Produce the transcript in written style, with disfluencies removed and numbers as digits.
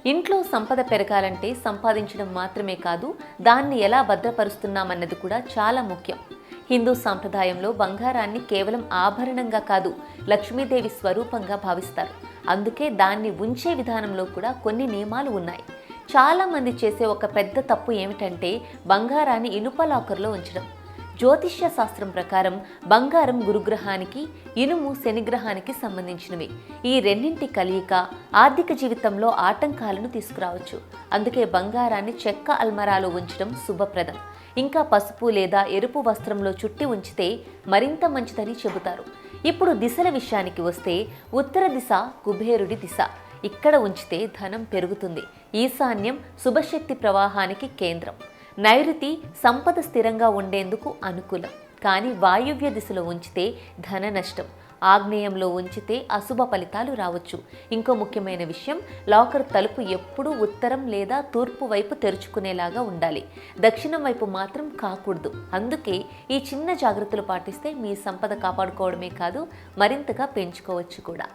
ఇంట్లో సంపద పెరగాలంటే సంపాదించడం మాత్రమే కాదు, దాన్ని ఎలా భద్రపరుస్తున్నామన్నది కూడా చాలా ముఖ్యం. హిందూ సాంప్రదాయంలో బంగారాన్ని కేవలం ఆభరణంగా కాదు, లక్ష్మీదేవి స్వరూపంగా భావిస్తారు. అందుకే దాన్ని ఉంచే విధానంలో కూడా కొన్ని నియమాలు ఉన్నాయి. చాలా మంది చేసే ఒక పెద్ద తప్పు ఏమిటంటే బంగారాన్ని ఇనుప లాకర్లో ఉంచడం. జ్యోతిష్య శాస్త్రం ప్రకారం బంగారం గురుగ్రహానికి, ఇనుము శనిగ్రహానికి సంబంధించినవి. ఈ రెండింటి కలయిక ఆర్థిక జీవితంలో ఆటంకాలను తీసుకురావచ్చు. అందుకే బంగారాన్ని చెక్క అల్మరాలో ఉంచడం శుభప్రదం. ఇంకా పసుపు లేదా ఎరుపు వస్త్రంలో చుట్టి ఉంచితే మరింత మంచిదని చెబుతారు. ఇప్పుడు దిశల విషయానికి వస్తే, ఉత్తర దిశ కుబేరుడి దిశ. ఇక్కడ ఉంచితే ధనం పెరుగుతుంది. ఈశాన్యం శుభశక్తి ప్రవాహానికి కేంద్రం. నైరుతి సంపద స్థిరంగా ఉండేందుకు అనుకూలం. కానీ వాయువ్య దిశలో ఉంచితే ధన నష్టం. ఆగ్నేయంలో ఉంచితే అశుభ ఫలితాలు రావచ్చు. ఇంకో ముఖ్యమైన విషయం, లాకర్ తలుపు ఎప్పుడూ ఉత్తరం లేదా తూర్పు వైపు తెరుచుకునేలాగా ఉండాలి. దక్షిణం వైపు మాత్రం కాకూడదు. అందుకే ఈ చిన్న జాగ్రత్తలు పాటిస్తే మీ సంపద కాపాడుకోవడమే కాదు, మరింతగా పెంచుకోవచ్చు కూడా.